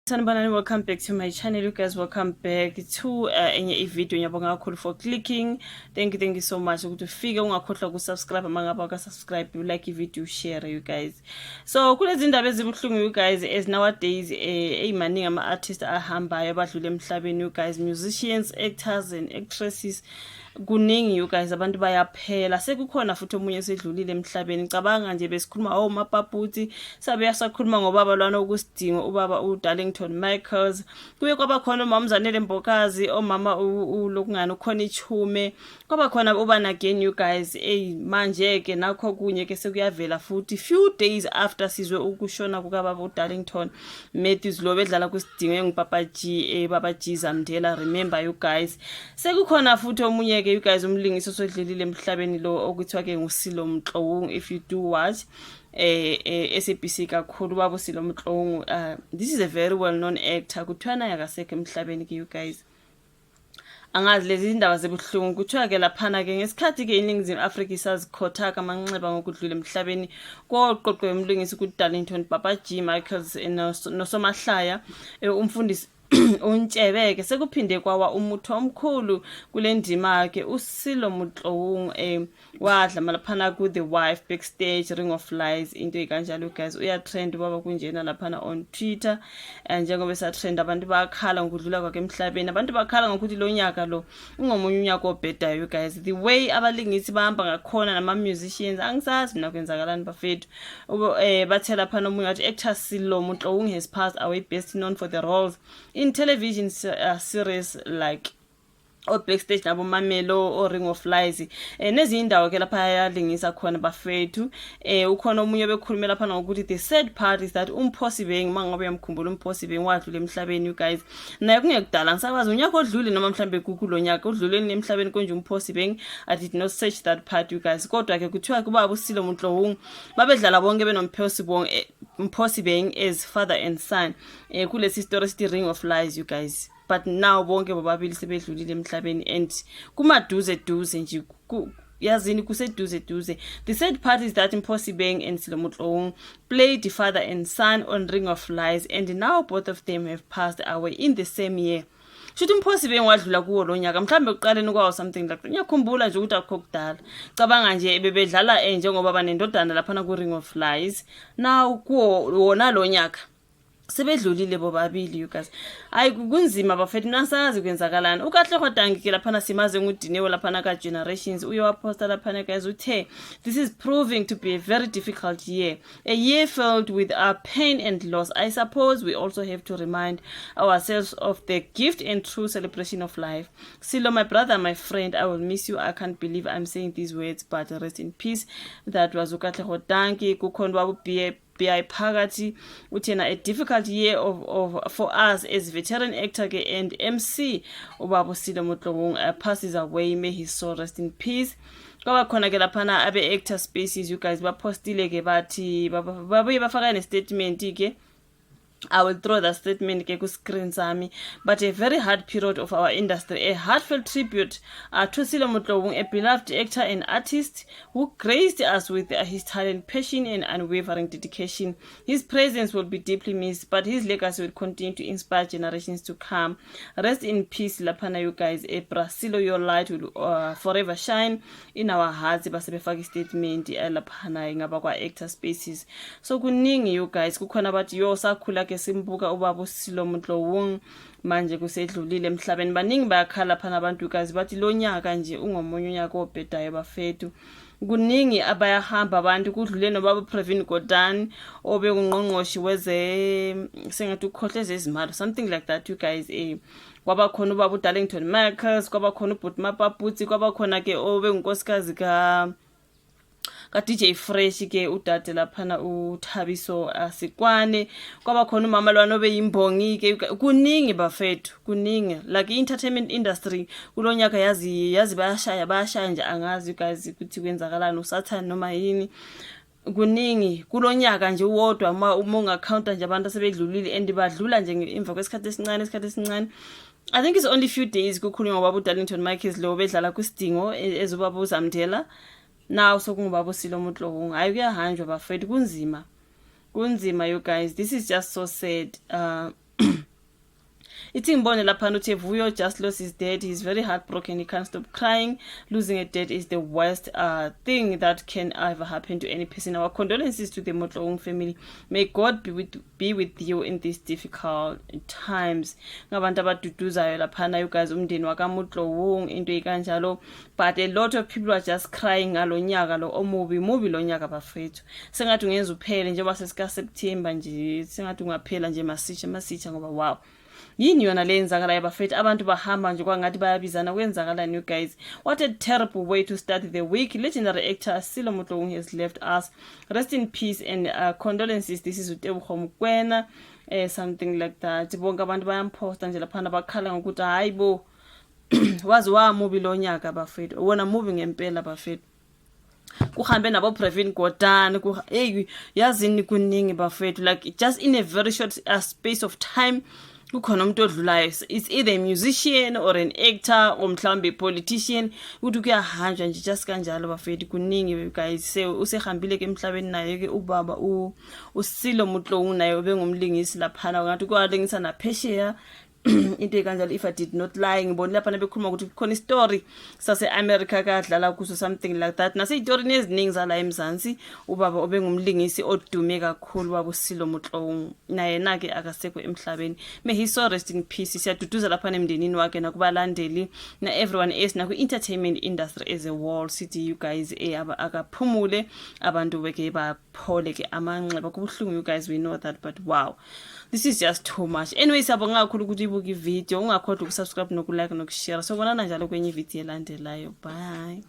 Sanibonani, welcome back to my channel. You guys, welcome back to enye video. Ngiyabonga kakhulu for clicking. Thank you so much ukuthi ufike ungakhohlwa ukusubscribe mangabe akasubscribe, you like video, share you guys. So kulezi ndaba ezibuhlungu you guys, as nowadays maningi ama artists ahambayo abadlule emhlabeni you guys, musicians, actors and actresses. Kuningi you guys, abantu bayaphela. Sekukhona futhi omunye esedlulile emhlabeni. Ngicabanga nje besikhuluma mapaputi, sabe yasakhuluma ngobaba lwana ukusidingo, ubaba uDarlington Michaels. Kuye kwaba khona uMamzanele Mbokazi, omama ulokungani ukhona ichume. Kwaba khona ubana again you guys, manje ke nakho kunye ke sekuyavela futhi few days after sizwe ukushona kukababa uDarlington Matthews lo bedlala kusidingo ngipapa G baba G Zamdela. Remember you guys, sekukhona futhi omunye you guys umlingisi osodlulile emhlabeni lo okuthiwa ke nguSilo Mhlongo. If you do watch SABC kakhulu babo Silo Mhlongo, this is a very well known actor. Kuthiwana yakasekho emhlabeni ke you guys, angazi lezi indaba zebuhlungu. Kuthiwa ke laphana ke ngesikhathi ke iningizimu Afrika isazikhotha amanxeba ngokudlula emhlabeni koqoqwe umlingisi kuDarlington Papa G Michaels noSomahlaya umfundisi uNtshebeke. Sekuphinde kwawa umuthi omkhulu kule ndima yakhe uSilo Mhlongo wadla malaphana ku The Wife backstage Ring of Lies into ekanjalo guys. Uya trend baba kunjena laphana on Twitter, njengoba esa trend abantu bakhala ngokudlula kwakhe emhlabeni. Abantu bakhala ngokuthi lo nyaka lo ungomunye unyaka obhedayo you guys. The way abalingisi bahamba ngakhona nama musicians angisazi mina kwenzakalani bafethu. Bathela phana omunye wathi actor Silo Mhlongo has passed away, best known for the roles in television series like backstage nabo Mamelo or Ring of Lies nezinye indawo ke lapha yalingisa khona bafethu. Ukhona omunye bekhulumela lapha ngokuthi the sad part is that uMphosibeng mangabe uyamkhumbula uMphosibeng wadlula emhlabeni you guys. Naye kungekudala ngisakwazi unyaka odlule noma mhlambe kulo nyaka odluleni emhlabeni konje uMphosibeng. I did not search that part you guys, kodwa ke kuthiwa kuba uSilo Mhlongo babedlala bonke benomphosibeng as father and son kulesi story sithi Ring of Lies you guys. But now bonke bobabili sebedlulile emhlabeni and kumaduze nje yazini kuseduze. The sad part is that Mphosibeng and Silo Mhlongo played the father and son on Ring of Lies, and now both of them have passed away in the same year. Shuthi Mphosibeng wadlula kuwo lo nyaka mhlambe uqaleni kwawo something like that. Ngiyakhumbula nje ukuthi akho kudala. Cabanga nje bebedlala njengoba banendodana lapha ku Ring of Lies. Now kuwo wona lo nyaka sebedlulile bobabili you guys. Hayi kunzima bafethu, nasazi kwenzakalana. Ukahle Khodangi ke laphana simaze nguDinewe laphana ka Generations uye waposta laphana guys uthe this is proving to be a very difficult year, a year filled with pain and loss. I suppose we also have to remind ourselves of the gift and true celebration of life. Silo, my brother, my friend, I will miss you. I can't believe I'm saying these words, but rest in peace. That was Ukahle Khodangi. Kukhona BI Phakathi uthena a difficult year for us as veteran actor and MC ubaba Silo Mhlongo passes away, may his soul rest in peace. Kwaba khona ke laphana abe actor spaces you guys bapostile ke bathi babuye bafaka ne statement ke. I will throw that statement ke ku screen sami. But a very hard period of our industry, a heartfelt tribute to Silo Mhlongo, a beloved actor and artist who graced us with his talent, passion and unwavering dedication. His presence will be deeply missed, but his legacy will continue to inspire generations to come. Rest in peace laphana you guys. Silo, your light will forever shine in our hearts. Basebefaka statement laphana ngaba kwa actor spaces. So kuningi you guys, kukhona bathi yo sakhula simbuka ubaba Silo Mhlongo manje kusedlulile emhlabeni. Baningi bayakhala phana abantu guys bathi lo nyaka nje ungomunye unyaka obhedayo bafethu. Kuningi abayahamba abantu kudlule nobaba Pravin Gordhan obe ungqongqoshi weze sengathi ukhohleze izimali something like that you guys. Kwaba khona ubaba uDarlington Michaels, kwaba khona uBhuti Mapaputi, kwaba khona ke obe unkosikazi ka DJ Fresh ke udade laphana uThabiso Sikwane, kwaba khona umama lwana obe yimbongi ke. Kuningi bafethu, kuningi like entertainment industry kulonyaka yazi bayashaya nje angazi you guys ukuthi kwenzakalani uSathane noma yini. Kuningi kulonyaka nje uwodwa uma ungacounta nje abantu asebedlulile and badlula nje emva kwesikhathi esincane. I think it's only few days kukhulunywa ngobaba uDarlington Michaels lo bedlala kusidingo ezobaba uZamdela. Now sokungubaba Silo Mhlongo. Hayi kuyahanjwa bafethu, kunzima you guys. This is just so sad. ithi ngibone lapha uthi Vuyo just lost his dad. He's very heartbroken. He can't stop crying. Losing a dad is the worst thing that can ever happen to any person. Our condolences to the Motlong family. May God be with you in these difficult times. Ngabantu abaduduzayo laphana you guys umndeni wakaMotlong into ikanjalo, but a lot of people are just crying ngalo nyaka lo omubi lo nyaka bafethu. Sengathi ungenza uphele njengoba sesika September nje, sengathi ungaphela nje masitsha ngoba wow. Yini yona lenzakala yabafethu, abantu bahamba nje kwangathi bayabizana, kwenzakalani you guys? What a terrible way to start the week. Legendary actor Silo Motlong has left us. Rest in peace and condolences. This is Utebogo Mokoena, something like that. Bonke abantu bayamposta nje laphana bakhala ngokuthi hayibo wazi wamubi lo nyaka bafethu, wona moving ngempela bafethu. Kuhambe nabo Pravin Gordhan hey yazini kuningi bafethu, like just in a very short space of time kukhona umuntu odlulayo. It's either a musician or an actor or mhlawumbe a politician, ukuthi kuyahanjwa nje just kanjalo bafethu kuningi guys. Usehambile ke emhlabeni naye ke ubaba uSilo Motlong naye ubengumlingisi laphana, ngathi kwalingisa na phesheya into ekanjalo. If I did not lie, ngibona lapha bekhuluma ukuthi kukhona istory sase America kadlala kuso something like that. Nase istory neziningi zala eMzansi, ubaba obengumlingisi odume kakhulu wabo Silo Motlong naye nake akasekho emhlabeni. May he so rest in peace. Siyaduduza lapha emndenini wakhe nakubalandeli na everyone else na ku entertainment industry as a whole. Sithi you guys akaphumule, abantu beke baphole ke amanxeba kubuhlungu you guys, we know that, but wow, this is just too much. Anyway, siyabonga kakhulu ukuthi ibuka ivideo, ungakhohlwa ukusubscribe nokulike nokushare. So bonana njalo kwenye ivideo elandelayo. Bye.